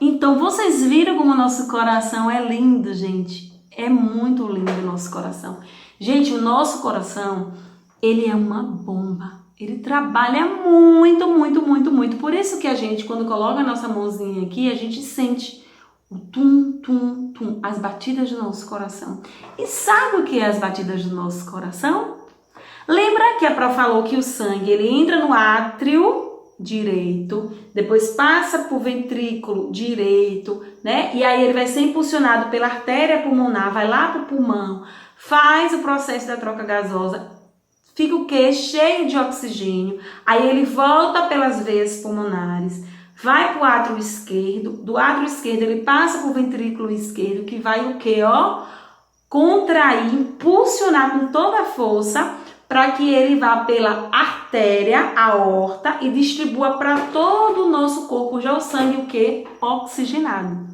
Então, vocês viram como o nosso coração é lindo, gente? É muito lindo o nosso coração. Gente, o nosso coração, ele é uma bomba. Ele trabalha muito, muito, muito, muito. Por isso que a gente, quando coloca a nossa mãozinha aqui, a gente sente o tum, tum, tum, as batidas do nosso coração. E sabe o que é as batidas do nosso coração? Lembra que a Pró falou que o sangue, ele entra no átrio direito, depois passa por ventrículo direito, né? E aí ele vai ser impulsionado pela artéria pulmonar, vai lá pro pulmão, faz o processo da troca gasosa, fica o quê? Cheio de oxigênio. Aí ele volta pelas veias pulmonares, vai pro átrio esquerdo, do átrio esquerdo ele passa pro ventrículo esquerdo, que vai o quê, ó? Contrair, impulsionar com toda a força para que ele vá pela artéria, aorta e distribua para todo o nosso corpo já o sangue o quê? Oxigenado.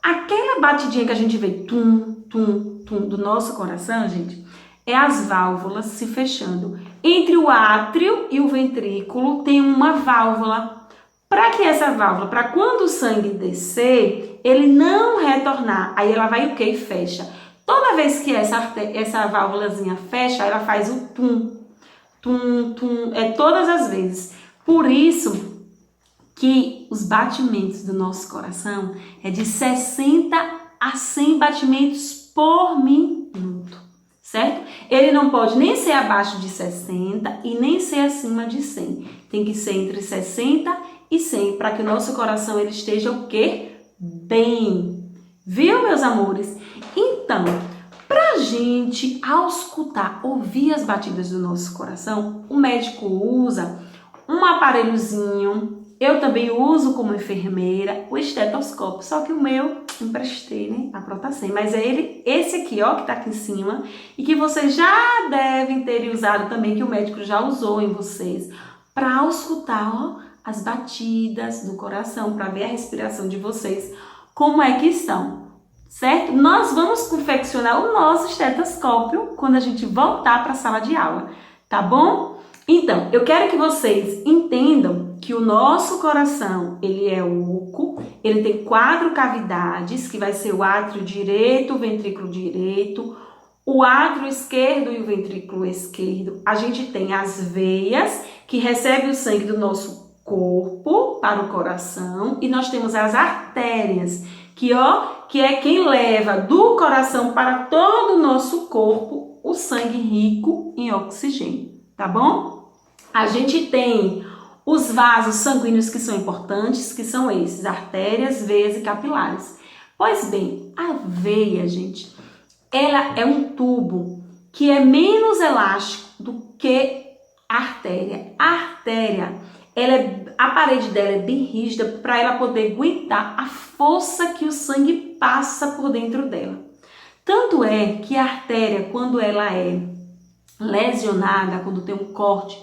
Aquela batidinha que a gente vê tum, tum, tum do nosso coração, gente, é as válvulas se fechando. Entre o átrio e o ventrículo tem uma válvula. Para que essa válvula, para quando o sangue descer, ele não retornar, aí ela vai o quê? E fecha. Toda vez que essa válvulazinha fecha, ela faz o tum, tum, tum, todas as vezes. Por isso que os batimentos do nosso coração é de 60 a 100 batimentos por minuto, certo? Ele não pode nem ser abaixo de 60 e nem ser acima de 100. Tem que ser entre 60 e 100 para que o nosso coração ele esteja o quê? Bem. Viu, meus amores? Então, pra gente, ao escutar, ouvir as batidas do nosso coração, o médico usa um aparelhozinho, eu também uso como enfermeira, o estetoscópio, só que o meu emprestei, né? A Pró tá sem, mas é esse aqui, ó, que tá aqui em cima, e que vocês já devem ter usado também, que o médico já usou em vocês, para ao escutar, ó, as batidas do coração, para ver a respiração de vocês, como é que estão, certo? Nós vamos confeccionar o nosso estetoscópio quando a gente voltar para a sala de aula, tá bom? Então, eu quero que vocês entendam que o nosso coração, ele é oco, ele tem 4 cavidades, que vai ser o átrio direito, o ventrículo direito, o átrio esquerdo e o ventrículo esquerdo. A gente tem as veias, que recebem o sangue do nosso corpo para o coração, e nós temos as artérias, que é quem leva do coração para todo o nosso corpo o sangue rico em oxigênio, tá bom? A gente tem os vasos sanguíneos que são importantes, que são esses, artérias, veias e capilares. Pois bem, a veia, gente, ela é um tubo que é menos elástico do que a artéria. A artéria, a parede dela é bem rígida para ela poder aguentar a força que o sangue passa por dentro dela. Tanto é que a artéria, quando ela é lesionada, quando tem um corte,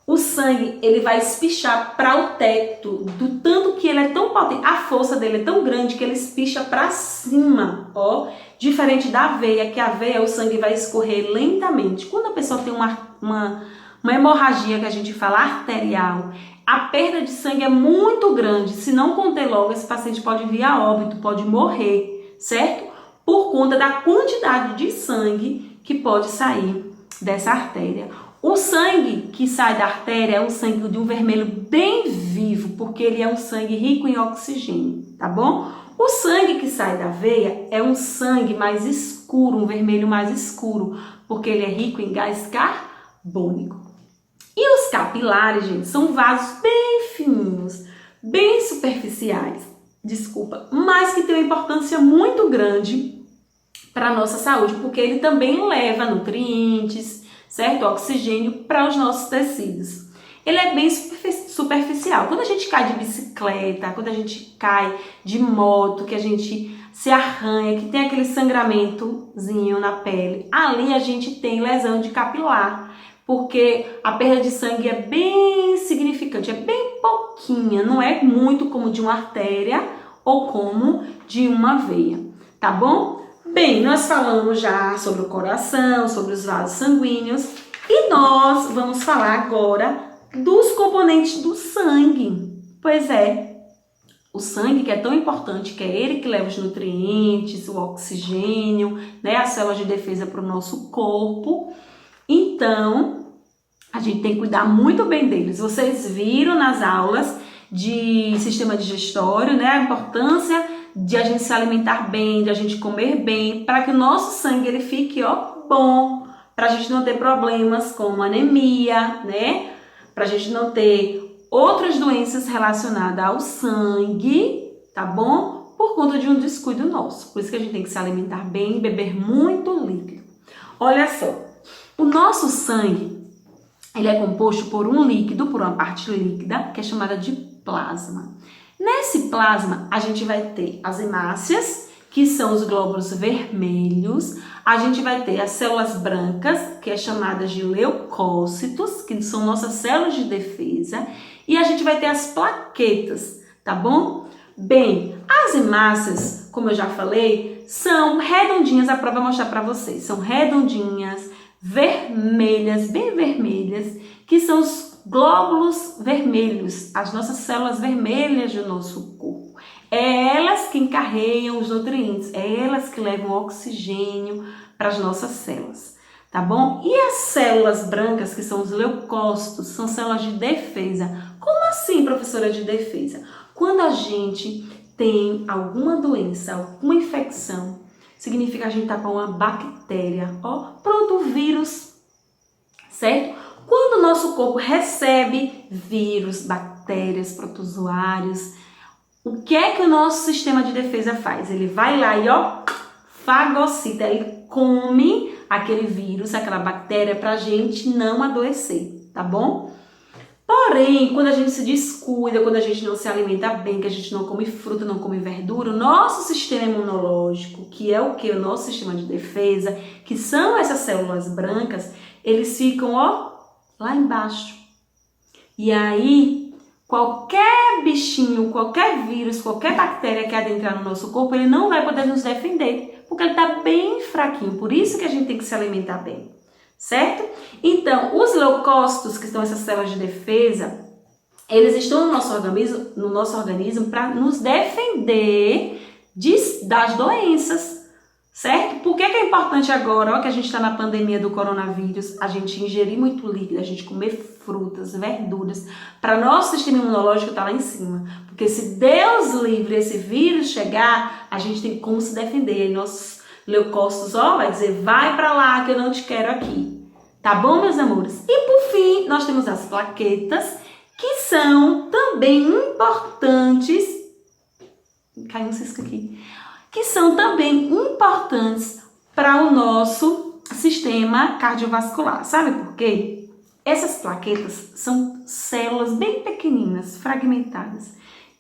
o sangue ele vai espichar para o teto, do tanto que ele é tão potente, a força dele é tão grande que ele espicha para cima, ó, diferente da veia, que a veia o sangue vai escorrer lentamente. Quando a pessoa tem uma hemorragia que a gente fala arterial, a perda de sangue é muito grande. Se não conter logo, esse paciente pode vir a óbito, pode morrer, certo? Por conta da quantidade de sangue que pode sair dessa artéria. O sangue que sai da artéria é um sangue de um vermelho bem vivo, porque ele é um sangue rico em oxigênio, tá bom? O sangue que sai da veia é um sangue mais escuro, um vermelho mais escuro, porque ele é rico em gás carbônico. E os capilares, gente, são vasos bem fininhos, bem superficiais, mas que tem uma importância muito grande para a nossa saúde, porque ele também leva nutrientes, certo? Oxigênio para os nossos tecidos. Ele é bem superficial. Quando a gente cai de bicicleta, quando a gente cai de moto, que a gente se arranha, que tem aquele sangramentozinho na pele, ali a gente tem lesão de capilar, porque a perda de sangue é bem significante, é bem pouquinha, não é muito como de uma artéria ou como de uma veia, tá bom? Bem, nós falamos já sobre o coração, sobre os vasos sanguíneos e nós vamos falar agora dos componentes do sangue. Pois é, o sangue, que é tão importante, que é ele que leva os nutrientes, o oxigênio, né, as células de defesa para o nosso corpo. Então, a gente tem que cuidar muito bem deles. Vocês viram nas aulas de sistema digestório, né, a importância de a gente se alimentar bem, de a gente comer bem, para que o nosso sangue ele fique, bom, para a gente não ter problemas como anemia, né, para a gente não ter outras doenças relacionadas ao sangue, tá bom? Por conta de um descuido nosso. Por isso que a gente tem que se alimentar bem e beber muito líquido. Olha só, o nosso sangue, ele é composto por um líquido, por uma parte líquida, que é chamada de plasma. Nesse plasma, a gente vai ter as hemácias, que são os glóbulos vermelhos. A gente vai ter as células brancas, que é chamada de leucócitos, que são nossas células de defesa. E a gente vai ter as plaquetas, tá bom? Bem, as hemácias, como eu já falei, são redondinhas, a prova vai mostrar para vocês. São redondinhas, vermelhas, bem vermelhas, que são os glóbulos vermelhos, as nossas células vermelhas do nosso corpo. É elas que encarregam os nutrientes, é elas que levam o oxigênio para as nossas células. Tá bom? E as células brancas, que são os leucócitos, são células de defesa. Como assim, professora, de defesa? Quando a gente tem alguma doença, alguma infecção, significa que a gente está com uma bactéria, pronto, vírus, certo? Quando o nosso corpo recebe vírus, bactérias, protozoários, o que é que o nosso sistema de defesa faz? Ele vai lá e, fagocita, ele come aquele vírus, aquela bactéria, para a gente não adoecer, tá bom? Porém, quando a gente se descuida, quando a gente não se alimenta bem, que a gente não come fruta, não come verdura, o nosso sistema imunológico, que é o que? O nosso sistema de defesa, que são essas células brancas, eles ficam, lá embaixo. E aí, qualquer bichinho, qualquer vírus, qualquer bactéria que adentrar no nosso corpo, ele não vai poder nos defender, porque ele está bem fraquinho. Por isso que a gente tem que se alimentar bem, certo? Então, os leucócitos, que são essas células de defesa, eles estão no nosso organismo para nos defender das doenças, certo? Por que é importante agora, que a gente está na pandemia do coronavírus, a gente ingerir muito líquido, a gente comer frutas, verduras, para nosso sistema imunológico estar lá em cima. Porque se Deus livre esse vírus chegar, a gente tem como se defender. E nossos leucócitos, vai dizer, vai para lá que eu não te quero aqui. Tá bom, meus amores? E por fim, nós temos as plaquetas, que são também importantes. Caiu um cisco aqui. Que são também importantes para o nosso sistema cardiovascular. Sabe por quê? Essas plaquetas são células bem pequeninas, fragmentadas,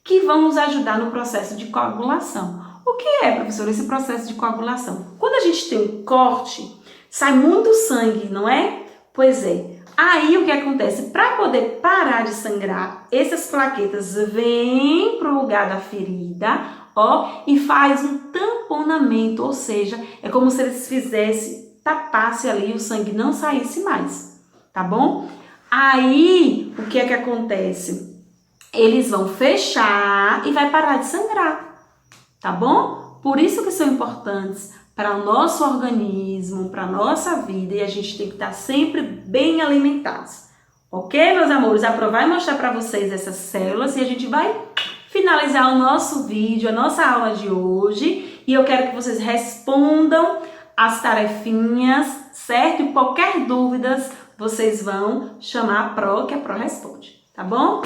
que vão nos ajudar no processo de coagulação. O que é, professor, esse processo de coagulação? Quando a gente tem um corte, sai muito sangue, não é? Pois é. Aí o que acontece? Para poder parar de sangrar, essas plaquetas vêm para o lugar da ferida, e faz um tamponamento, ou seja, é como se eles tapasse ali, o sangue não saísse mais, tá bom? Aí, o que é que acontece? Eles vão fechar e vai parar de sangrar, tá bom? Por isso que são importantes para o nosso organismo, para a nossa vida, e a gente tem que estar sempre bem alimentados. Ok, meus amores? A Pro vai mostrar para vocês essas células e a gente vai finalizar o nosso vídeo, a nossa aula de hoje. E eu quero que vocês respondam as tarefinhas, certo? E qualquer dúvida, vocês vão chamar a Pro, que a Pro responde, tá bom?